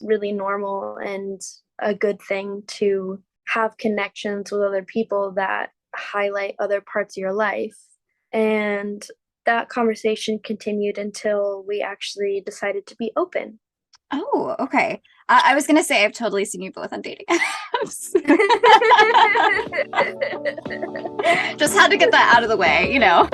really normal and a good thing to have connections with other people that highlight other parts of your life. And that conversation continued until we actually decided to be open. Oh, okay. I was gonna say I've totally seen you both on dating apps. Just had to get that out of the way, you know.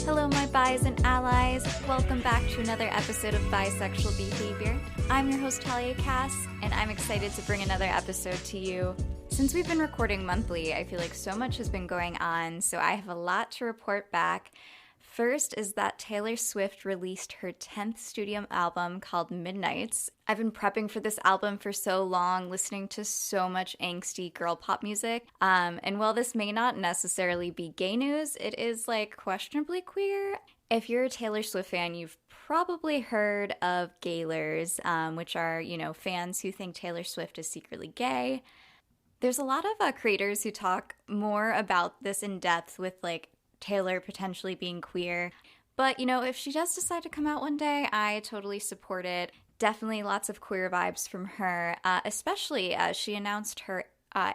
Hello, my bis and allies. Welcome back to another episode of Bisexual Behavior. I'm your host, Talia Cass, and I'm excited to bring another episode to you. Since we've been recording monthly, I feel like so much has been going on, so I have a lot to report back. First is that Taylor Swift released her 10th studio album called Midnights. I've been prepping for this album for so long, listening to so much angsty girl pop music. And while this may not necessarily be gay news, it is like questionably queer. If you're a Taylor Swift fan, you've probably heard of gaylers, which are, fans who think Taylor Swift is secretly gay. There's a lot of creators who talk more about this in depth with like Taylor potentially being queer. But, if she does decide to come out one day, I totally support it. Definitely lots of queer vibes from her, especially as she announced her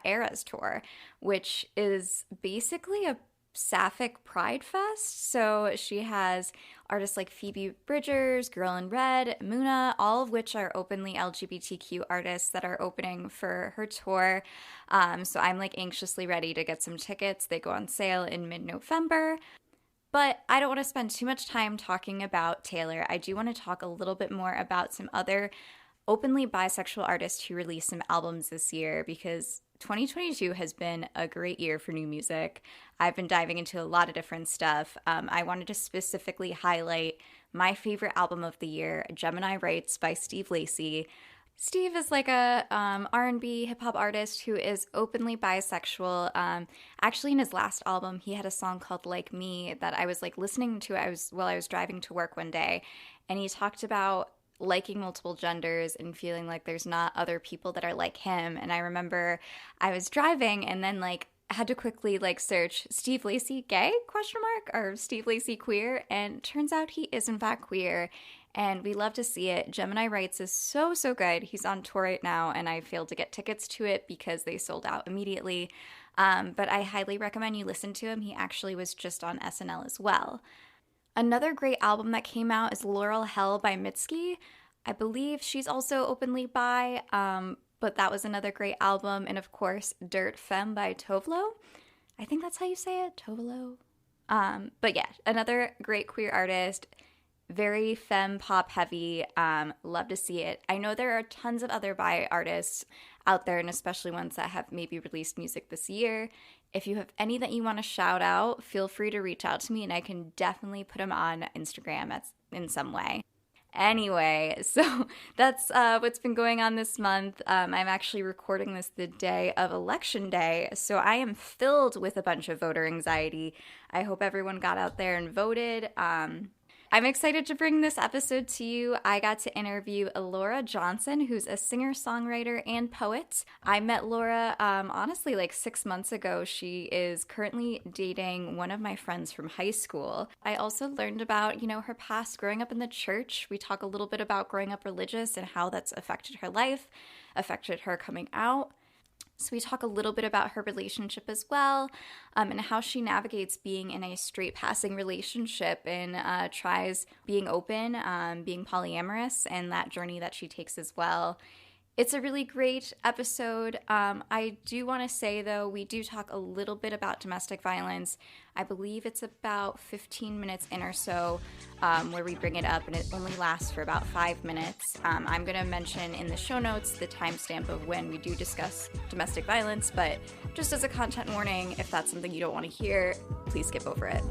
Eras tour, which is basically a sapphic pride fest. So she has artists like Phoebe Bridgers, Girl in Red, Muna, all of which are openly LGBTQ artists that are opening for her tour. So I'm like anxiously ready to get some tickets. They go on sale in mid-November. But I don't want to spend too much time talking about Taylor. I do want to talk a little bit more about some other openly bisexual artists who released some albums this year, because 2022 has been a great year for new music. I've been diving into a lot of different stuff. I wanted to specifically highlight my favorite album of the year, Gemini Rights by Steve Lacy. Steve is like a R&B hip-hop artist who is openly bisexual. Actually, in his last album, he had a song called Like Me that I was like listening to while I was driving to work one day, and he talked about liking multiple genders and feeling like there's not other people that are like him. And I remember I was driving and then like had to quickly like search Steve Lacy gay or Steve Lacy queer, and turns out he is in fact queer, and we love to see it. Gemini Rights is so good. He's on tour right now, and I failed to get tickets to it because they sold out immediately. But I highly recommend you listen to him. He actually was just on SNL as well. Another great album that came out is Laurel Hell by Mitski. I believe she's also openly bi, but that was another great album. And of course, Dirt Femme by Tovlo. I think that's how you say it, Tovlo. But yeah, another great queer artist, very femme pop heavy. Love to see it. I know there are tons of other bi artists out there, and especially ones that have maybe released music this year. If you have any that you want to shout out, feel free to reach out to me, and I can definitely put them on Instagram in some way. Anyway, so that's what's been going on this month. I'm actually recording this the day of Election Day, so I am filled with a bunch of voter anxiety. I hope everyone got out there and voted. I'm excited to bring this episode to you. I got to interview Laura Johnson, who's a singer-songwriter and poet. I met Laura, honestly, like 6 months ago. She is currently dating one of my friends from high school. I also learned about, her past growing up in the church. We talk a little bit about growing up religious and how that's affected her life, affected her coming out. So we talk a little bit about her relationship as well, and how she navigates being in a straight passing relationship and tries being open, being polyamorous, and that journey that she takes as well. It's a really great episode. I do want to say, though, we do talk a little bit about domestic violence. I believe it's about 15 minutes in or so where we bring it up, and it only lasts for about 5 minutes. I'm going to mention in the show notes the timestamp of when we do discuss domestic violence, but just as a content warning, if that's something you don't want to hear, please skip over it.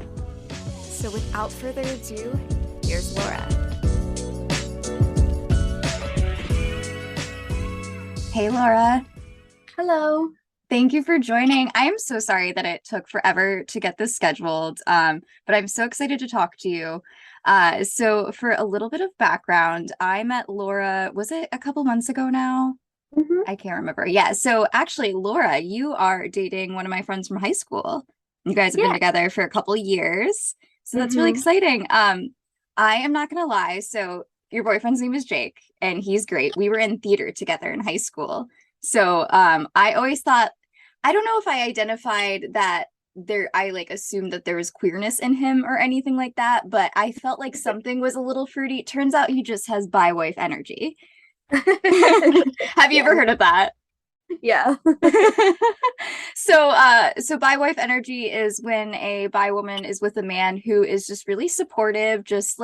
So without further ado, here's Laura. Hey, Laura. Hello. Thank you for joining. I am so sorry that it took forever to get this scheduled, but I'm so excited to talk to you. So for a little bit of background, I met Laura, was it a couple months ago now? Mm-hmm. I can't remember. Yeah. So actually, Laura, you are dating one of my friends from high school. You guys have been Yeah. together for a couple years. So that's really Hmm. exciting. I am not gonna lie. So your boyfriend's name is Jake, and he's great. We were in theater together in high school. So I always thought, I don't know if I identified that there, I like assumed that there was queerness in him or anything like that, but I felt like something was a little fruity. Turns out he just has bi-wife energy. Have you ever Yeah. heard of that? Yeah. So bi-wife energy is when a bi woman is with a man who is just really supportive, just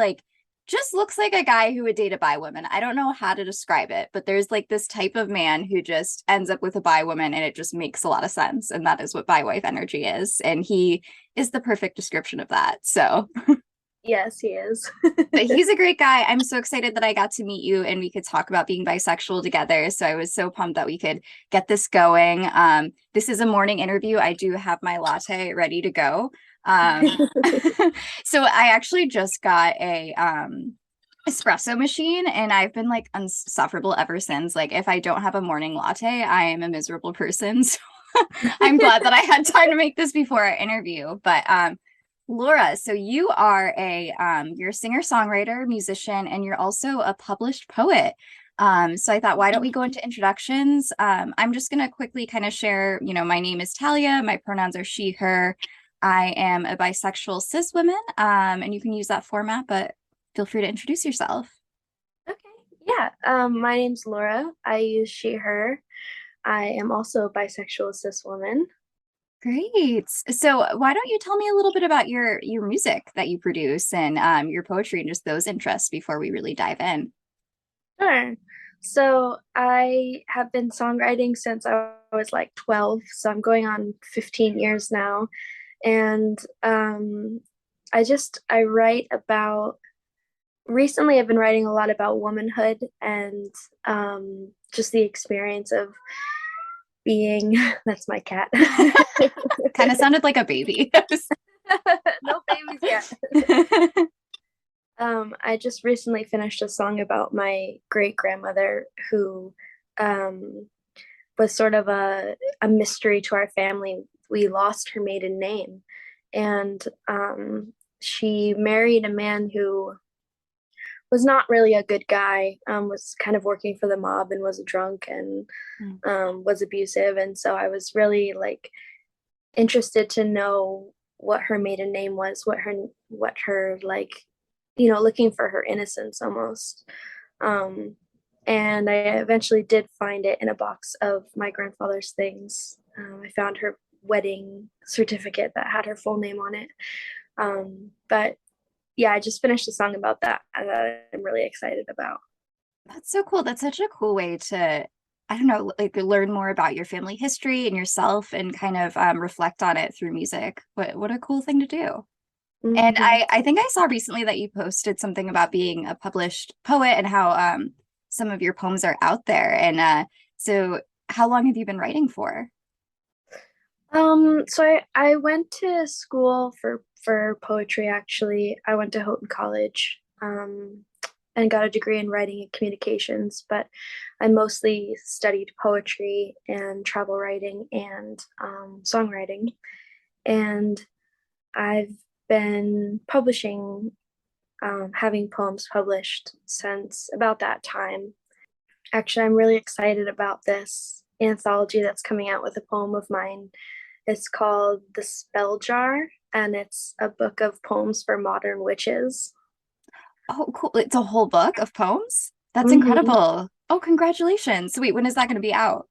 looks like a guy who would date a bi woman. I don't know how to describe it, but there's like this type of man who just ends up with a bi woman and it just makes a lot of sense. And that is what bi-wife energy is. And he is the perfect description of that. So Yes, he is. but he's a great guy. I'm so excited that I got to meet you and we could talk about being bisexual together. So I was so pumped that we could get this going. This is a morning interview. I do have my latte ready to go. So I actually just got a espresso machine and I've been like insufferable ever since. Like if I don't have a morning latte, I am a miserable person. So I'm glad that I had time to make this before our interview. But Laura, so you are you're a singer-songwriter, musician, and you're also a published poet. So I thought, why don't we go into introductions? I'm just gonna quickly kind of share, my name is Talia, my pronouns are she, her. I am a bisexual cis woman, and you can use that format, but feel free to introduce yourself. Okay. Yeah. My name's Laura. I use she, her. I am also a bisexual cis woman. Great. So why don't you tell me a little bit about your music that you produce and your poetry and just those interests before we really dive in? Sure. So I have been songwriting since I was like 12, so I'm going on 15 years now. And I write about recently I've been writing a lot about womanhood and just the experience of being that's my cat. Kind of sounded like a baby. No babies yet. I just recently finished a song about my great grandmother who um, was sort of a mystery to our family. We lost her maiden name, and she married a man who was not really a good guy, was kind of working for the mob and was a drunk and Mm. was abusive. And so I was really like interested to know what her maiden name was, what her like, looking for her innocence almost. Um, and I eventually did find it in a box of my grandfather's things. I found her wedding certificate that had her full name on it. But yeah, I just finished a song about that I'm really excited about. That's so cool. That's such a cool way to, I don't know, like learn more about your family history and yourself and kind of reflect on it through music. What a cool thing to do. And Mm-hmm. I think I saw recently that you posted something about being a published poet and how some of your poems are out there. And so how long have you been writing for? So I went to school for poetry actually. I went to Houghton College, and got a degree in writing and communications, but I mostly studied poetry and travel writing and songwriting. And I've been publishing, having poems published since about that time. Actually, I'm really excited about this anthology that's coming out with a poem of mine. It's called The Spell Jar, and it's a book of poems for modern witches. Oh, cool. It's a whole book of poems? That's Mm-hmm. incredible. Oh, congratulations. So wait, when is that going to be out?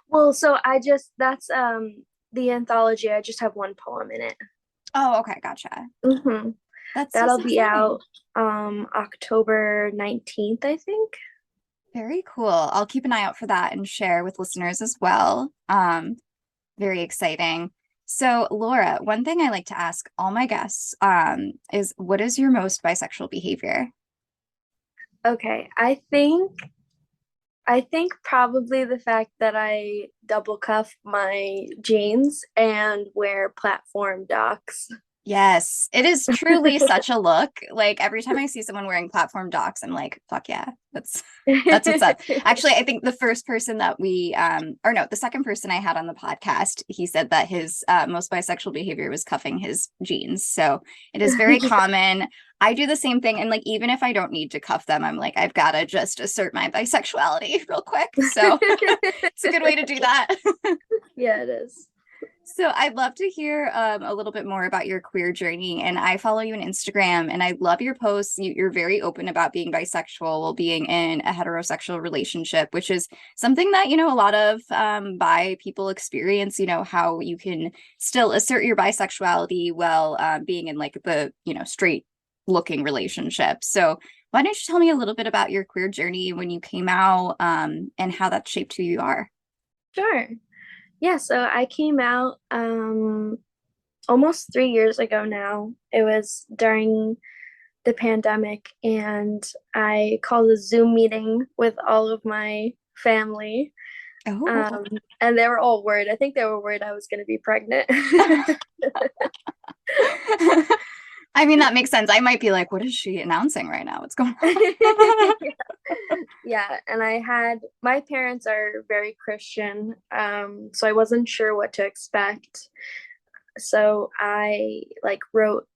Well, so that's the anthology. I just have one poem in it. Oh, okay, gotcha. Mm-hmm. That's so That'll be exciting. out October 19th, I think. Very cool. I'll keep an eye out for that and share with listeners as well. Very exciting. So, Laura, one thing I like to ask all my guests is what is your most bisexual behavior? Okay, I think probably the fact that I double cuff my jeans and wear platform docs. Yes, it is truly such a look. Like every time I see someone wearing platform docs, I'm like, fuck yeah, that's what's up. Actually, I think the first person that we or no, the second person I had on the podcast, he said that his most bisexual behavior was cuffing his jeans. So it is very common. I do the same thing. And like even if I don't need to cuff them, I'm like, I've gotta just assert my bisexuality real quick. So it's a good way to do that. Yeah, it is. So I'd love to hear a little bit more about your queer journey. And I follow you on Instagram and I love your posts. You're very open about being bisexual while being in a heterosexual relationship, which is something that, a lot of bi people experience, how you can still assert your bisexuality while being in like the, straight looking relationship. So why don't you tell me a little bit about your queer journey when you came out and how that shaped who you are? Sure. Yeah, so I came out almost 3 years ago now. It was during the pandemic, and I called a Zoom meeting with all of my family. Oh. And they were all worried. I think they were worried I was going to be pregnant. I mean, that makes sense. I might be like, what is she announcing right now? What's going on? Yeah, and my parents are very Christian, so I wasn't sure what to expect. So I wrote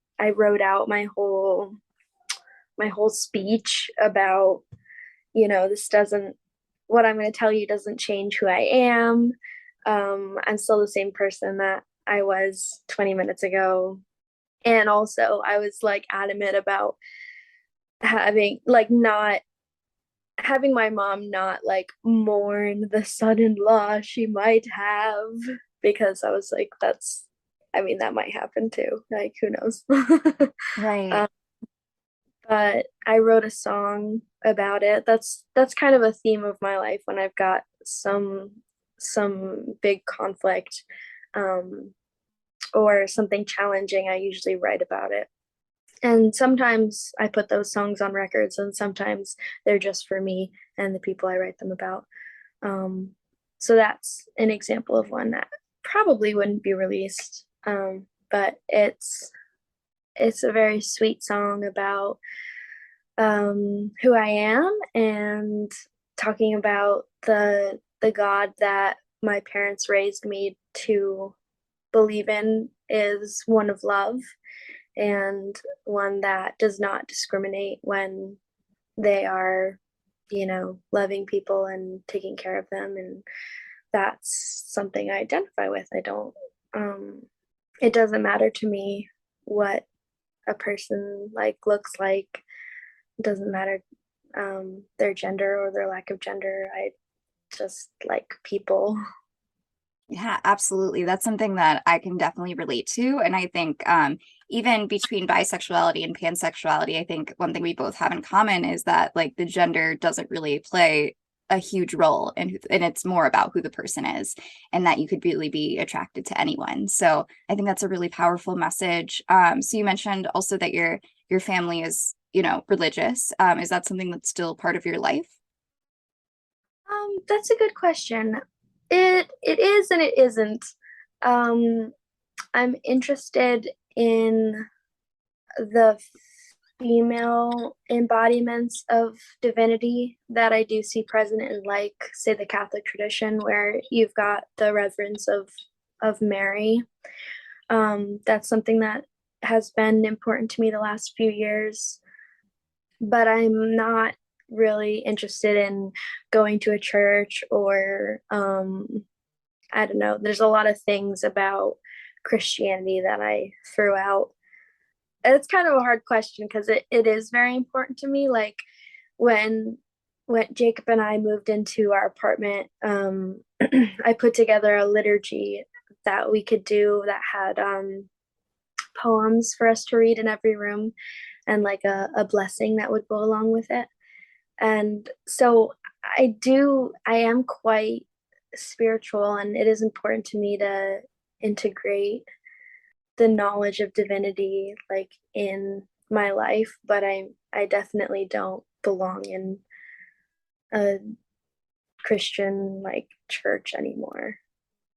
out my whole speech about, this doesn't what I'm going to tell you doesn't change who I am. I'm still the same person that I was 20 minutes ago. And also I was like adamant about not having my mom not like mourn the son-in-law she might have, because I was like, that might happen too. Like, who knows? Right. um, but I wrote a song about it. That's kind of a theme of my life when I've got some big conflict, um, or something challenging. I usually write about it. And sometimes I put those songs on records, and sometimes they're just for me and the people I write them about. Um, so that's an example of one that probably wouldn't be released, but it's a very sweet song about who I am, and talking about the God that my parents raised me to believe in is one of love, and one that does not discriminate when they are, loving people and taking care of them. And that's something I identify with. I don't, it doesn't matter to me what a person like looks like. It doesn't matter their gender or their lack of gender. I just like people. Yeah, absolutely. That's something that I can definitely relate to. And I think even between bisexuality and pansexuality, I think one thing we both have in common is that like the gender doesn't really play a huge role and it's more about who the person is and that you could really be attracted to anyone. So I think that's a really powerful message. So you mentioned also that your family is, religious. Is that something that's still part of your life? That's a good question. It is and it isn't. Um, I'm interested in the female embodiments of divinity that I do see present in, like, say, the Catholic tradition, where you've got the reverence of Mary. That's something that has been important to me the last few years, but I'm not really interested in going to a church or I don't know. There's a lot of things about Christianity that I threw out. It's kind of a hard question because it is very important to me. Like, when Jacob and I moved into our apartment, I put together a liturgy that we could do that had poems for us to read in every room, and like a blessing that would go along with it. And so I am quite spiritual, and it is important to me to integrate the knowledge of divinity like in my life, but I definitely don't belong in a Christian like church anymore.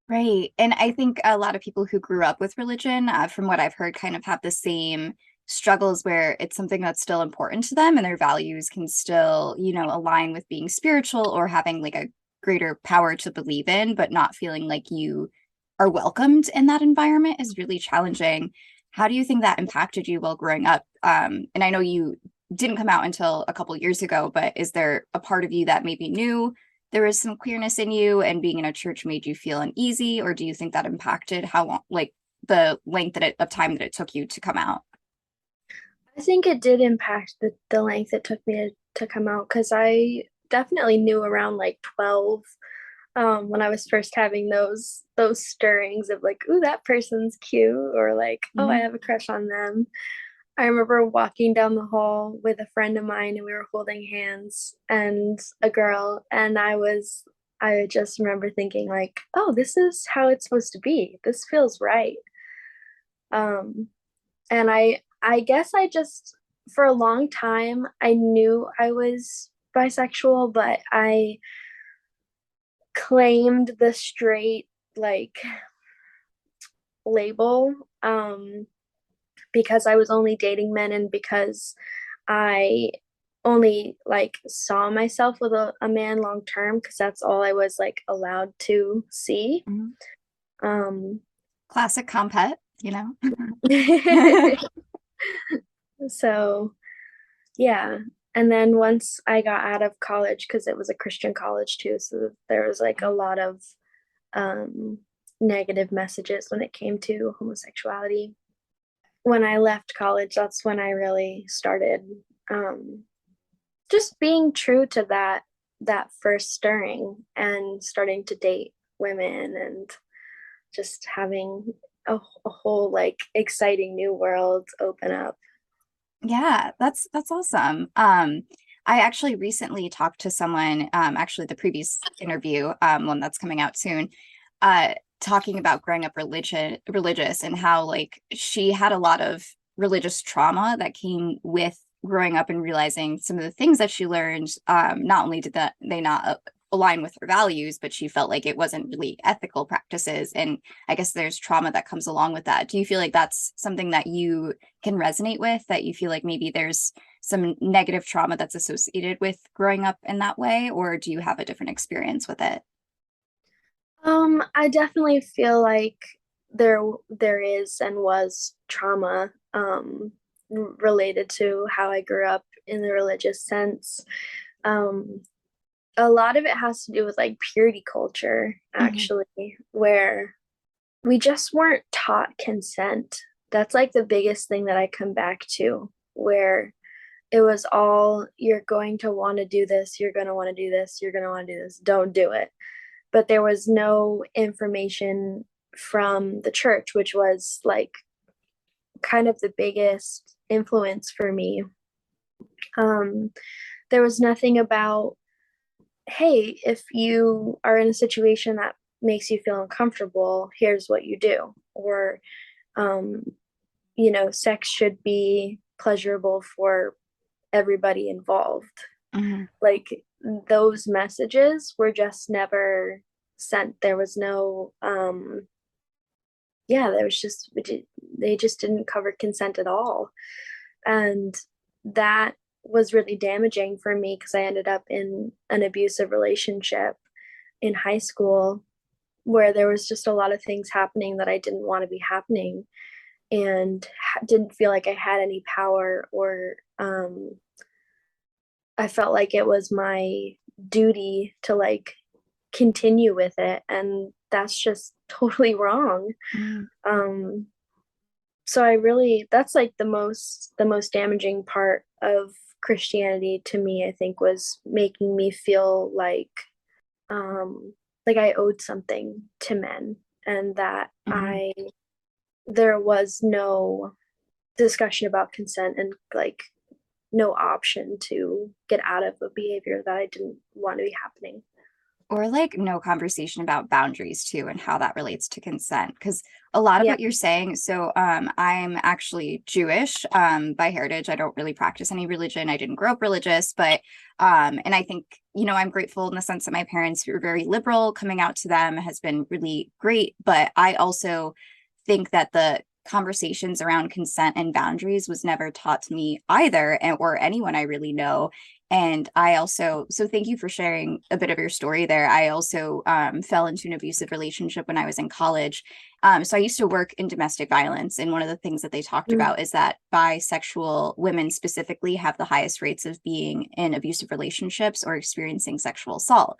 Right. And I think a lot of people who grew up with religion, from what I've heard, kind of have the same struggles where it's something that's still important to them and their values can still, align with being spiritual or having like a greater power to believe in, but not feeling like you are welcomed in that environment is really challenging. How do you think that impacted you while growing up? And I know you didn't come out until a couple years ago, but is there a part of you that maybe knew there was some queerness in you and being in a church made you feel uneasy, or do you think that impacted how long, like the length of time that it took you to come out? I think it did impact the length it took me to come out, because I definitely knew around like 12, when I was first having those stirrings of like, ooh, that person's cute, or like, oh, I Mhm. have a crush on them. I remember walking down the hall with a friend of mine and we were holding hands and a girl, and I just remember thinking like, oh, this is how it's supposed to be. This feels right. Um and I guess I just, for a long time I knew I was bisexual, but I claimed the straight like label, because I was only dating men and because I only like saw myself with a man long term, because that's all I was like allowed to see. Mhm. Um Classic compet. so yeah. And then once I got out of college, because it was a Christian college too, so there was like a lot of um negative messages when it came to homosexuality. When I left college, that's when I really started um just being true to that first stirring and starting to date women and just having a whole like exciting new world open up. Yeah, that's awesome. I actually recently talked to someone, actually the previous interview, one that's coming out soon, talking about growing up religious and how like she had a lot of religious trauma that came with growing up and realizing some of the things that she learned. Not only did that they not align with her values, but she felt like it wasn't really ethical practices. And I guess there's trauma that comes along with that. Do you feel like that's something that you can resonate with, that you feel like maybe there's some negative trauma that's associated with growing up in that way, or do you have a different experience with it? I definitely feel like there is and was trauma related to how I grew up in the religious sense. Um, a lot of it has to do with like purity culture, Mhm. actually, where we just weren't taught consent. That's like the biggest thing that I come back to, where it was all, you're going to want to do this, you're going to want to do this, you're going to want to do this, don't do it. But there was no information from the church, which was like kind of the biggest influence for me. Um, there was nothing about, hey, if you are in a situation that makes you feel uncomfortable, here's what you do. Or, um, sex should be pleasurable for everybody involved. Mhm. Like those messages were just never sent. There was no, yeah, there was just, they just didn't cover consent at all. And that was really damaging for me, because I ended up in an abusive relationship in high school, where there was just a lot of things happening that I didn't want to be happening, and didn't feel like I had any power, or I felt like it was my duty to like continue with it, and that's just totally wrong. Mhm. Um so I really, that's like the most damaging part of Christianity to me, I think, was making me feel um like I owed something to men, and that Mhm. I there was no discussion about consent, and like no option to get out of a behavior that I didn't want to be happening. Or like no conversation about boundaries too and how that relates to consent, because a lot of Yeah. what you're saying, so I'm actually Jewish by heritage. I don't really practice any religion. I didn't grow up religious, but and I think I'm grateful in the sense that my parents were very liberal. Coming out to them has been really great. But I also think that the conversations around consent and boundaries was never taught to me either, or anyone I really know. And so thank you for sharing a bit of your story there. I also fell into an abusive relationship when I was in college. So I used to work in domestic violence. And one of the things that they talked about is that bisexual women specifically have the highest rates of being in abusive relationships or experiencing sexual assault.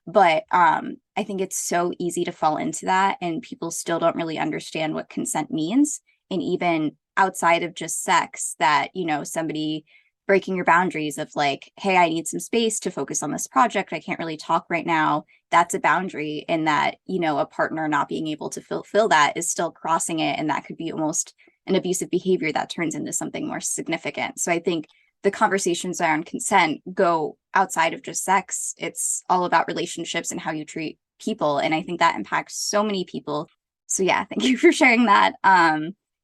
But I think it's so easy to fall into that, and people still don't really understand what consent means. And even outside of just sex, that, somebody breaking your boundaries of like, hey, I need some space to focus on this project. I can't really talk right now. That's a boundary. And that, a partner not being able to fulfill that is still crossing it. And that could be almost an abusive behavior that turns into something more significant. So I think the conversations around consent go outside of just sex. It's all about relationships and how you treat people. And I think that impacts so many people. So yeah, thank you for sharing that.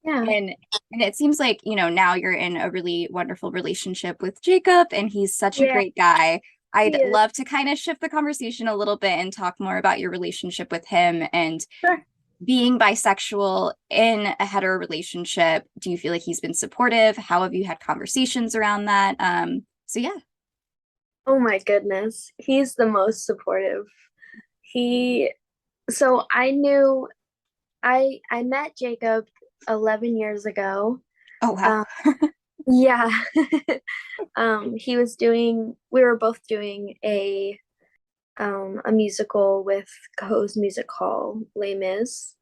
Yeah. And it seems like, now you're in a really wonderful relationship with Jacob, and he's such a great guy. I'd love to kind of shift the conversation a little bit and talk more about your relationship with him and being bisexual in a hetero relationship. Do you feel like he's been supportive? How have you had conversations around that? So yeah. Oh my goodness. He's the most supportive. So I met Jacob 11 years ago. Oh, wow. Yeah. We were both doing a musical with Coho's Music Hall, Les Mis.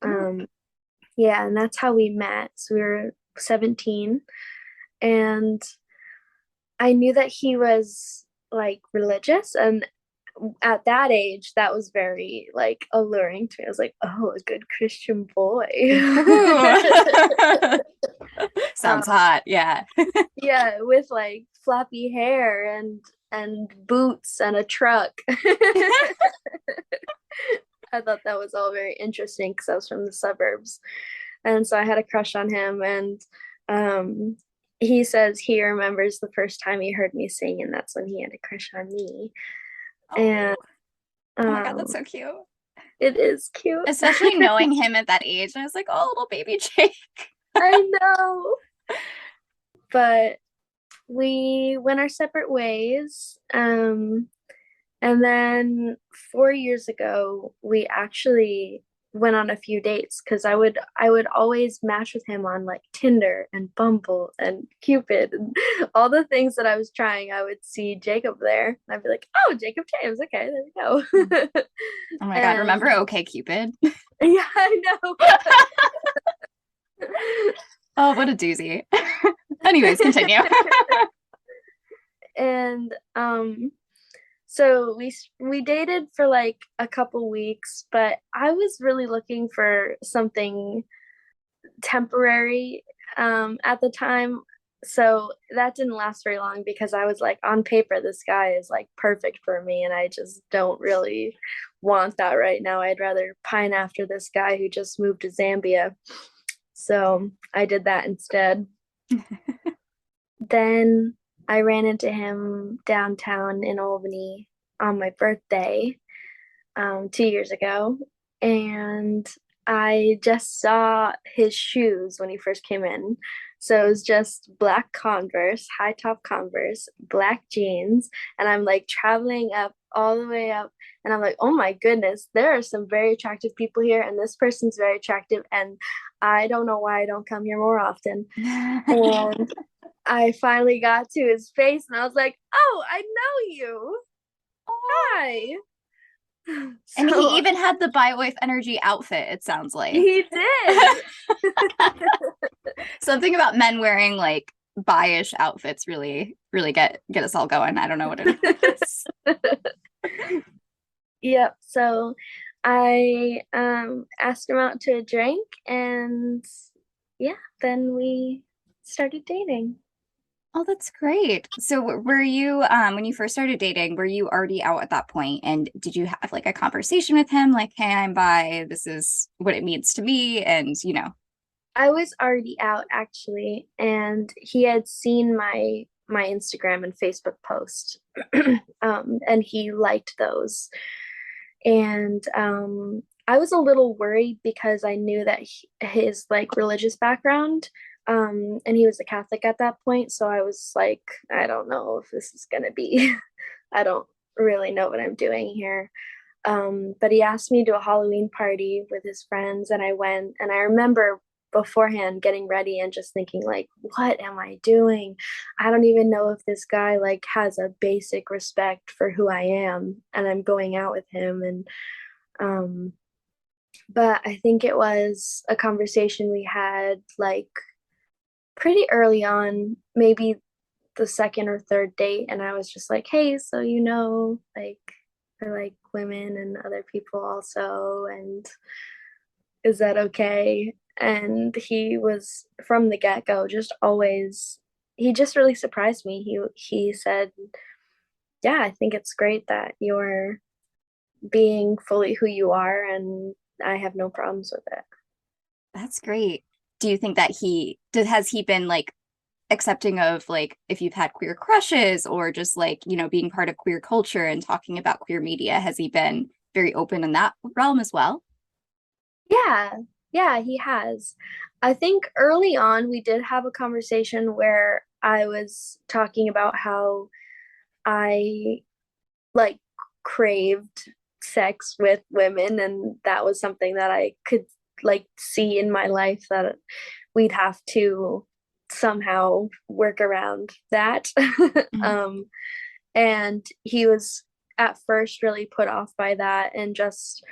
Yeah, and that's how we met. So we were 17, and I knew that he was like religious, and at that age that was very like alluring to me. I was like, oh, a good Christian boy. Sounds hot. Yeah. Yeah, with like floppy hair and boots and a truck. I thought that was all very interesting because I was from the suburbs, and so I had a crush on him. And he says he remembers the first time he heard me sing, and that's when he had a crush on me. And oh my God, that's so cute. It is cute, especially knowing him at that age. And I was like, oh, little baby Jake. I know. But we went our separate ways. And then 4 years ago, we actually went on a few dates because I would always match with him on like Tinder and Bumble and Cupid and all the things that I was trying. I would see Jacob there. I'd be like, oh, Jacob James. Okay, there we go. Oh my God. Remember OK Cupid? Yeah, I know. Oh, what a doozy. Anyways, continue. And so we dated for like a couple weeks, but I was really looking for something temporary at the time. So that didn't last very long because I was like, on paper, this guy is like perfect for me, and I just don't really want that right now. I'd rather pine after this guy who just moved to Zambia. So I did that instead. Then I ran into him downtown in Albany on my birthday 2 years ago, and I just saw his shoes when he first came in. So it was just black Converse, high top Converse, black jeans, and I'm like traveling up all the way up, and I'm like, oh my goodness, there are some very attractive people here, and this person's very attractive, and I don't know why I don't come here more often. And I finally got to his face, and I was like, oh, I know you. Hi. And he even had the bi-wife energy outfit, it sounds like. He did. Something about men wearing like bi-ish outfits really get us all going. I don't know what it is. Yep. So I asked him out to a drink, and yeah, then we started dating. Oh, that's great. So were you, when you first started dating, were you already out at that point? And did you have like a conversation with him? Like, hey, I'm bi, this is what it means to me. And, I was already out actually. And he had seen my my Instagram and Facebook posts. And he liked those. And I was a little worried because I knew that his like religious background, and he was a Catholic at that point. So I was like, I don't know if this is going to be, I don't really know what I'm doing here. But he asked me to a Halloween party with his friends, and I went. And I remember beforehand getting ready and just thinking like, what am I doing? I don't even know if this guy like has a basic respect for who I am, and I'm going out with him. And um but I think it was a conversation we had like pretty early on, maybe the second or third date, and I was just like, hey, so like I like women and other people also, and is that okay? And he was from the get-go just always, he just really surprised me. He said, yeah, I think it's great that you're being fully who you are, and I have no problems with it. That's great. Do you think that has he been like accepting of like if you've had queer crushes or just like, being part of queer culture and talking about queer media? Has he been very open in that realm as well? Yeah, yeah, he has. I think early on we did have a conversation where I was talking about how I like craved sex with women, and that was something that I could like see in my life that we'd have to somehow work around that. Mhm. um and he was at first really put off by that, and just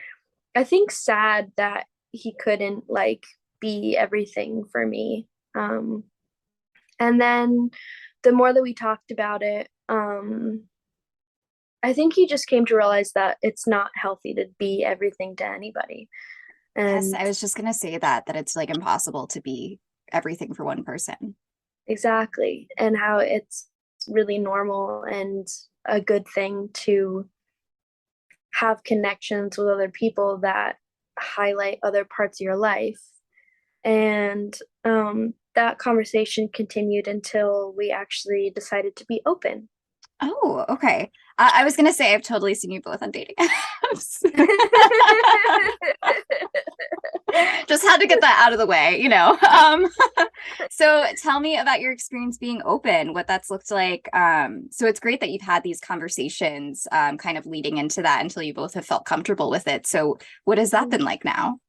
I think sad that he couldn't like be everything for me. And then the more that we talked about it, I think he just came to realize that it's not healthy to be everything to anybody. Yes, And I was just gonna say that it's like impossible to be everything for one person. exactly, and how it's really normal and a good thing to have connections with other people that highlight other parts of your life. And that conversation continued until we actually decided to be open. Oh, okay. I was gonna say I've totally seen you both on dating apps. Just had to get that out of the way. So tell me about your experience being open, what that's looked like. So it's great that you've had these conversations, kind of leading into that until you both have felt comfortable with it. So what has that been like now?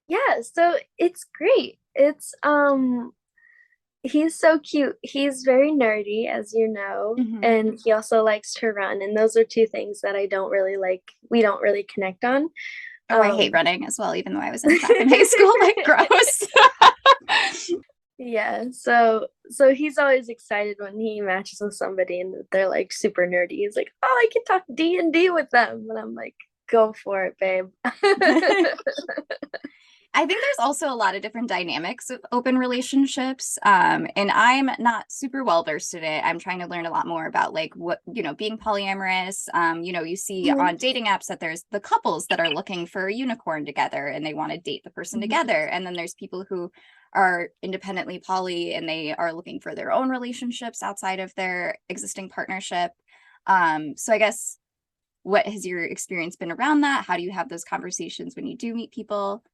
Yeah, so it's great. It's he's so cute. He's very nerdy, as you know, Mhm. and he also likes to run, and those are two things that I don't really like. We don't really connect on. Oh, I hate Um running as well, even though I was in track in high school. Like, gross. yeah, so he's always excited when he matches with somebody and they're like super nerdy. He's like, "Oh, I can talk D&D with them." And I'm like, "Go for it, babe." I think there's also a lot of different dynamics of open relationships. And I'm not super well versed in it. I'm trying to learn a lot more about like what, being polyamorous. You see Mhm. on dating apps that there's the couples that are looking for a unicorn together and they want to date the person together. And then there's people who are independently poly and they are looking for their own relationships outside of their existing partnership. So I guess what has your experience been around that? How do you have those conversations when you do meet people?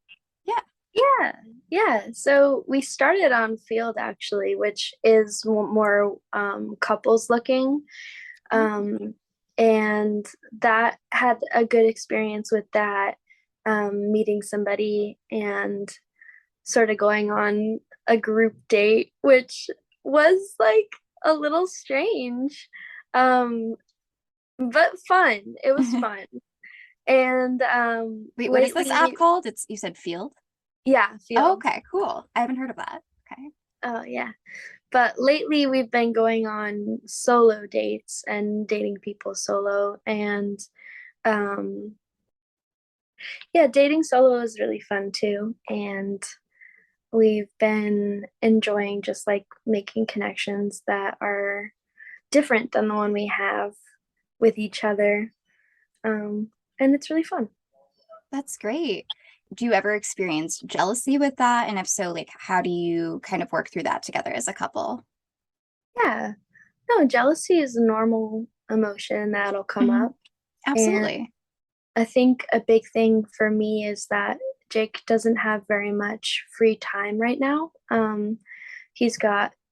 Yeah. Yeah, yeah. So we started on Field actually, which is more couples looking. Um, and that had a good experience with that, meeting somebody and sort of going on a group date, which was like a little strange, um, but fun. It was fun. And Wait, what is this app lately, called? It's you said Field? yeah, Oh, Field. okay, cool. I haven't heard of that. Okay. Oh, yeah. But lately we've been going on solo dates and dating people solo. And um, yeah, dating solo is really fun too. And we've been enjoying just like making connections that are different than the one we have with each other. And it's really fun. That's great. Do you ever experience jealousy with that? And if so, like how do you kind of work through that together as a couple? Yeah. No, jealousy is a normal emotion that'll come Mhm. up. And Absolutely. I think a big thing for me is that Jake doesn't have very much free time right now.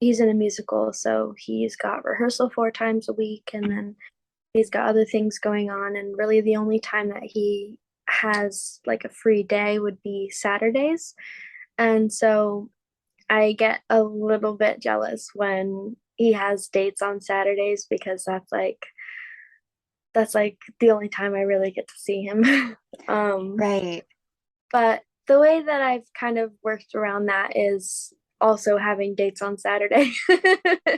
He's in a musical, so he's got rehearsal 4 times a week, and then he's got other things going on. And really, the only time that he has like a free day would be Saturdays. And so I get a little bit jealous when he has dates on Saturdays because that's like the only time I really get to see him. um, Right. but the way that I've kind of worked around that is also having dates on Saturday.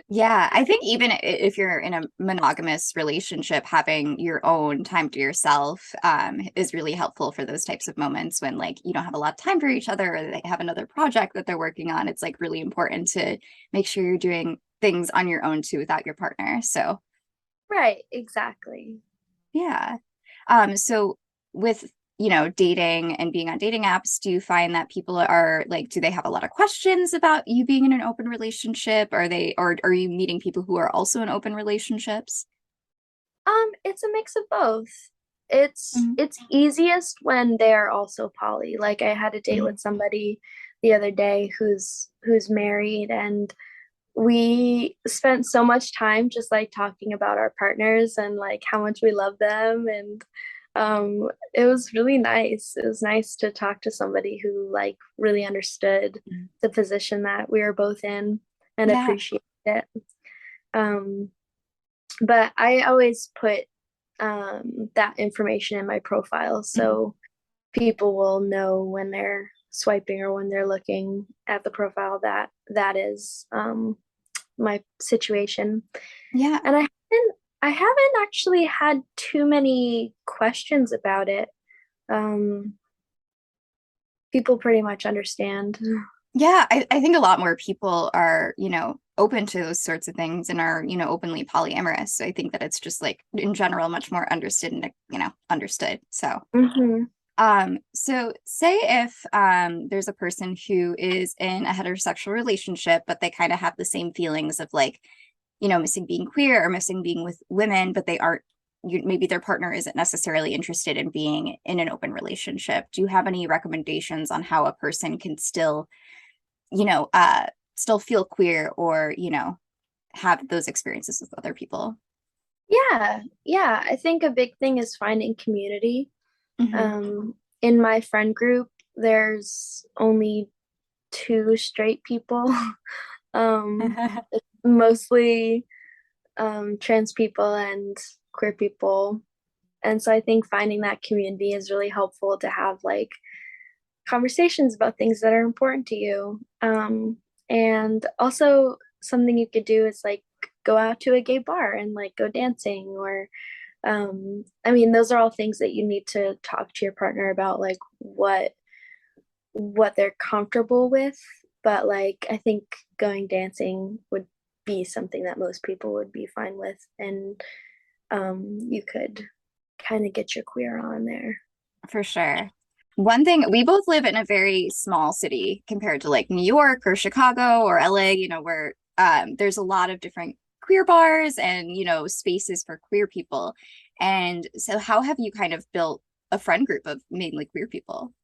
Yeah, I think even if you're in a monogamous relationship, having your own time to yourself is really helpful for those types of moments when like you don't have a lot of time for each other or they have another project that they're working on. It's like really important to make sure you're doing things on your own too without your partner. So Right, exactly. yeah. So with, dating and being on dating apps, do you find that people are like, do they have a lot of questions about you being in an open relationship? Or are you meeting people who are also in open relationships? It's a mix of both. It's Mhm. it's easiest when they're also poly. Like I had a date Mhm. with somebody the other day who's married, and we spent so much time just like talking about our partners and like how much we love them. And it was really nice. It was nice to talk to somebody who like really understood the position that we were both in and Yeah. appreciated it. um but I always put that information in my profile Mhm. so people will know when they're swiping or when they're looking at the profile that that is my situation. Yeah. And I haven't actually had too many questions about it. Um, People pretty much understand. Yeah. I think a lot more people are, open to those sorts of things and are, openly polyamorous. So I think that it's just like in general much more understood and, understood. So Hmm. so say if there's a person who is in a heterosexual relationship, but they kind of have the same feelings of like, missing being queer or missing being with women, but they aren't maybe their partner isn't necessarily interested in being in an open relationship. Do you have any recommendations on how a person can still, you know, uh still feel queer or, have those experiences with other people? Yeah. I think a big thing is finding community. Hmm. In my friend group, there's only two straight people. um, Mostly trans people and queer people. And so I think finding that community is really helpful to have like conversations about things that are important to you. And also, something you could do is like go out to a gay bar and like go dancing, or I mean, those are all things that you need to talk to your partner about, like what they're comfortable with. But like, I think going dancing would be something that most people would be fine with, and you could kind of get your queer on there. For sure. One thing, we both live in a very small city compared to like New York or Chicago or LA, where there's a lot of different queer bars and, spaces for queer people. And so, how have you kind of built a friend group of mainly queer people?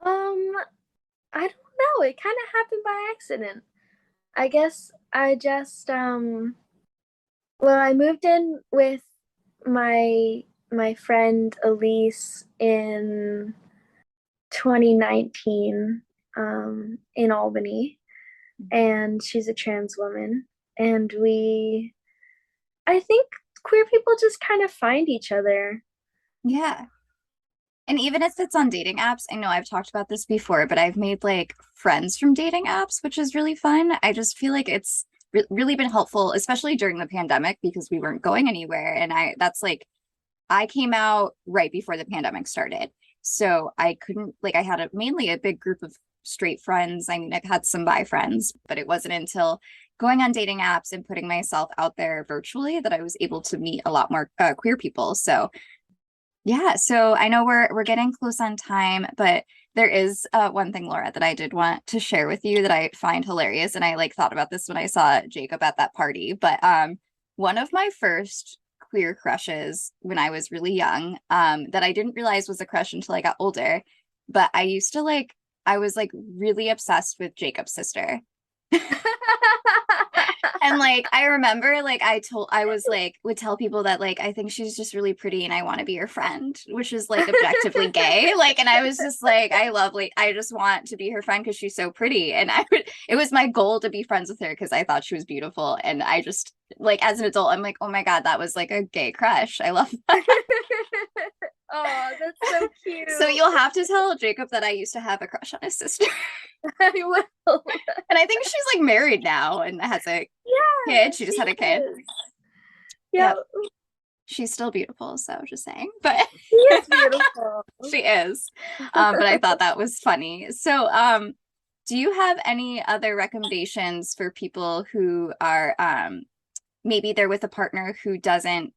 Um, I don't know. It kind of happened by accident. I guess I just well, I moved in with my friend Elise in 2019 in Albany, and she's a trans woman. And I think queer people just kind of find each other. Yeah. And even if it's on dating apps, I know I've talked about this before, but I've made like friends from dating apps, which is really fun. I just feel like it's really been helpful, especially during the pandemic because we weren't going anywhere. And that's like, I came out right before the pandemic started. So I couldn't, like, I had mainly a big group of straight friends. I mean, I've had some bi friends, but it wasn't until going on dating apps and putting myself out there virtually that I was able to meet a lot more queer people. So yeah, so I know we're getting close on time, but there is one thing, Laura, that I did want to share with you that I find hilarious, and I like thought about this when I saw Jacob at that party. But one of my first queer crushes when I was really young, that I didn't realize was a crush until I got older. But I was like really obsessed with Jacob's sister. And like I remember like I was like would tell people that like I think she's just really pretty and I want to be her friend, which is like objectively gay. Like, and I was just like I just want to be her friend because she's so pretty. And it was my goal to be friends with her because I thought she was beautiful. And I just like as an adult, I'm like, oh my God, that was like a gay crush. I love that. Oh, that's so cute. So you'll have to tell Jacob that I used to have a crush on his sister. I will. And I think she's like married now and has a kid. She just had a kid. Yeah. She's still beautiful, so just saying. But she is beautiful. She is. But I thought that was funny. So do you have any other recommendations for people who are maybe they're with a partner who doesn't,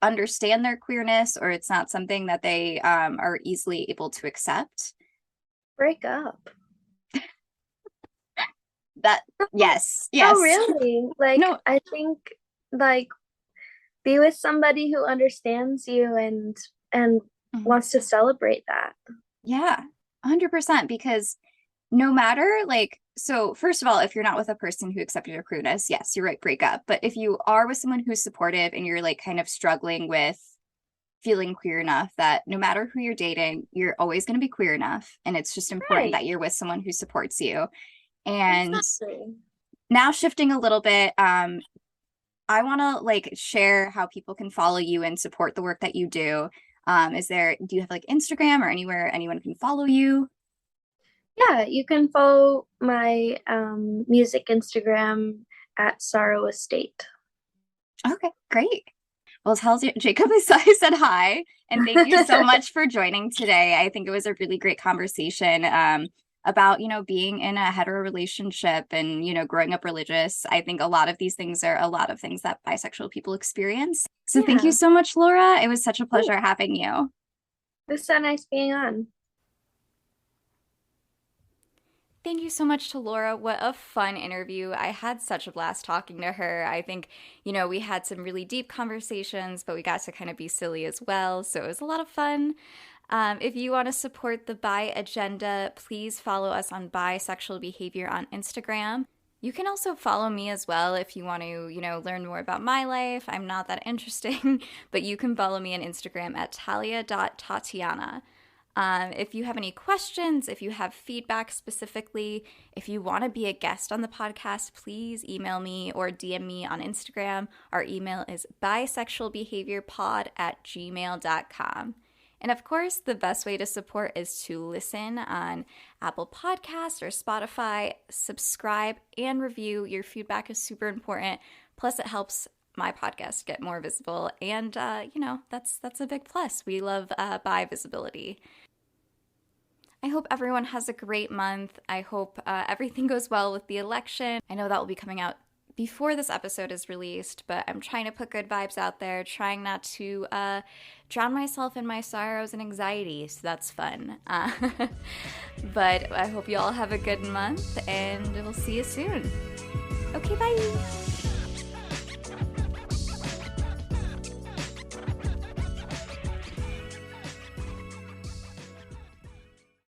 understand their queerness, or it's not something that they are easily able to accept? Break up. Yes. Oh, really? Like, no. I think like be with somebody who understands you and wants to celebrate that. Yeah, 100%. Because no matter so first of all, if you're not with a person who accepted your queerness, yes, you're right, break up. But if you are with someone who's supportive and you're like kind of struggling with feeling queer enough that no matter who you're dating, you're always going to be queer enough. And it's just important that you're with someone who supports you. And now shifting a little bit, I want to share how people can follow you and support the work that you do. Do you have Instagram or anywhere anyone can follow you? Yeah, you can follow my music Instagram at Sorrow Estate. Okay, great. Well, tell Jacob I said hi, and thank you so much for joining today. I think it was a really great conversation about, being in a hetero relationship and, growing up religious. I think a lot of these things are a lot of things that bisexual people experience. So thank you so much, Laura. It was such a pleasure having you. It was so nice being on. Thank you so much to Laura. What a fun interview. I had such a blast talking to her. I think, we had some really deep conversations, but we got to kind of be silly as well. So it was a lot of fun. If you want to support the Bi Agenda, please follow us on Bisexual Behavior on Instagram. You can also follow me as well if you want to, learn more about my life. I'm not that interesting, but you can follow me on Instagram at talia.tatiana. If you have any questions, if you have feedback specifically, if you want to be a guest on the podcast, please email me or DM me on Instagram. Our email is bisexualbehaviorpod@gmail.com. And of course, the best way to support is to listen on Apple Podcasts or Spotify, subscribe, and review. Your feedback is super important. Plus, it helps my podcast get more visible. And, that's a big plus. We love bi visibility. I hope everyone has a great month. I hope everything goes well with the election. I know that will be coming out before this episode is released, but I'm trying to put good vibes out there, trying not to drown myself in my sorrows and anxiety, so that's fun. But I hope you all have a good month, and we'll see you soon. Okay, bye!